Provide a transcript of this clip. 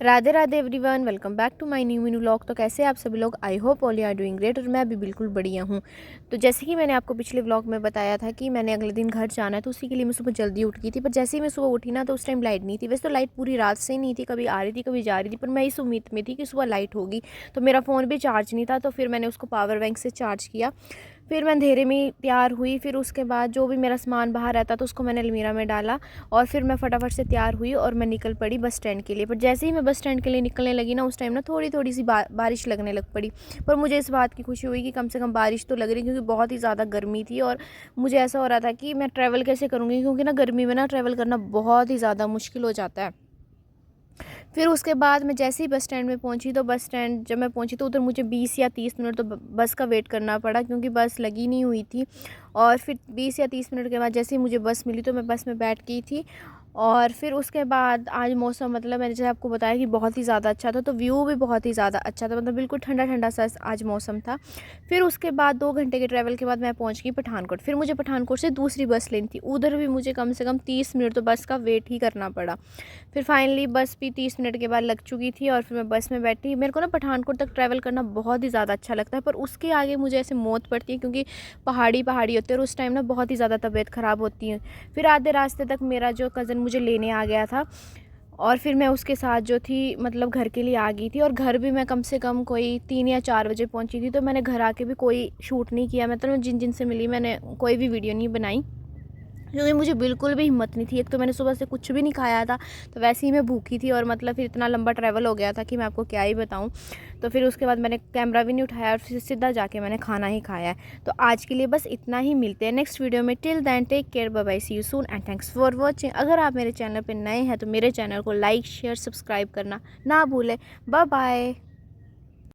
Radhe Radhe everyone, welcome back to my new vlog. तो कैसे आप सभी लोग? I hope all you are doing great और मैं भी बिल्कुल बढ़िया हूँ। तो जैसे कि मैंने आपको पिछले व्लॉग में बताया था कि मैंने अगले दिन घर जाना है, तो उसी के लिए मैं सुबह जल्दी उठ गई थी। पर जैसे ही मैं सुबह उठी ना, तो उस टाइम लाइट नहीं थी। वैसे तो लाइट पूरी रात से ही नहीं थी, कभी आ रही थी कभी जा रही थी, पर मैं इस उम्मीद में थी कि सुबह लाइट होगी। तो मेरा फ़ोन भी चार्ज नहीं था, तो फिर मैंने उसको पावर बैंक से चार्ज किया। फिर मैं अंधेरे में तैयार हुई। फिर उसके बाद जो भी मेरा सामान बाहर रहता तो उसको मैंने अलमीरा में डाला और फिर मैं फटाफट से तैयार हुई और मैं निकल पड़ी बस स्टैंड के लिए। पर जैसे ही मैं बस स्टैंड के लिए निकलने लगी ना, उस टाइम ना थोड़ी थोड़ी सी बारिश लगने लग पड़ी। पर मुझे इस बात की खुशी हुई कि कम से कम बारिश तो लग रही, क्योंकि बहुत ही ज़्यादा गर्मी थी और मुझे ऐसा हो रहा था कि मैं ट्रैवल कैसे करूँगी, क्योंकि ना गर्मी में ना ट्रैवल करना बहुत ही ज़्यादा मुश्किल हो जाता है। फिर उसके बाद मैं जैसे ही बस स्टैंड में पहुंची, तो बस स्टैंड जब मैं पहुंची तो उधर मुझे 20 या 30 मिनट तो बस का वेट करना पड़ा, क्योंकि बस लगी नहीं हुई थी। और फिर 20 या 30 मिनट के बाद जैसे ही मुझे बस मिली, तो मैं बस में बैठ गई थी। और फिर उसके बाद आज मौसम, मतलब मैंने जैसे आपको बताया कि बहुत ही ज़्यादा अच्छा था, तो व्यू भी बहुत ही ज़्यादा अच्छा था, मतलब बिल्कुल ठंडा ठंडा सा आज मौसम था। फिर उसके बाद 2 घंटे के ट्रैवल के बाद मैं पहुंच गई पठानकोट। फिर मुझे पठानकोट से दूसरी बस लेनी थी, उधर भी मुझे कम से कम 30 मिनट तो बस का वेट ही करना पड़ा। फिर फाइनली बस भी 30 मिनट के बाद लग चुकी थी और फिर मैं बस में बैठी। मेरे को ना पठानकोट तक ट्रैवल करना बहुत ही ज़्यादा अच्छा लगता है, पर उसके आगे मुझे ऐसे मौत पड़ती है, क्योंकि पहाड़ी पहाड़ी होती है और उस टाइम ना बहुत ही ज़्यादा तबीयत ख़राब होती है। फिर आधे रास्ते तक मेरा जो कज़न मुझे लेने आ गया था और फिर मैं उसके साथ जो थी, मतलब घर के लिए आ गई थी। और घर भी मैं कम से कम कोई 3 या 4 बजे पहुंची थी। तो मैंने घर आके भी कोई शूट नहीं किया, मतलब जिन जिन से मिली मैंने कोई भी वीडियो नहीं बनाई, क्योंकि मुझे बिल्कुल भी हिम्मत नहीं थी। एक तो मैंने सुबह से कुछ भी नहीं खाया था, तो वैसे ही मैं भूखी थी और मतलब फिर इतना लंबा ट्रैवल हो गया था कि मैं आपको क्या ही बताऊं। तो फिर उसके बाद मैंने कैमरा भी नहीं उठाया और फिर सीधा जाके मैंने खाना ही खाया है। तो आज के लिए बस इतना ही, मिलते हैं नेक्स्ट वीडियो में। Till then take care, bye bye, see you soon and thanks for watching. अगर आप मेरे चैनल पर नए हैं तो मेरे चैनल को लाइक शेयर सब्सक्राइब करना ना भूलें। Bye bye.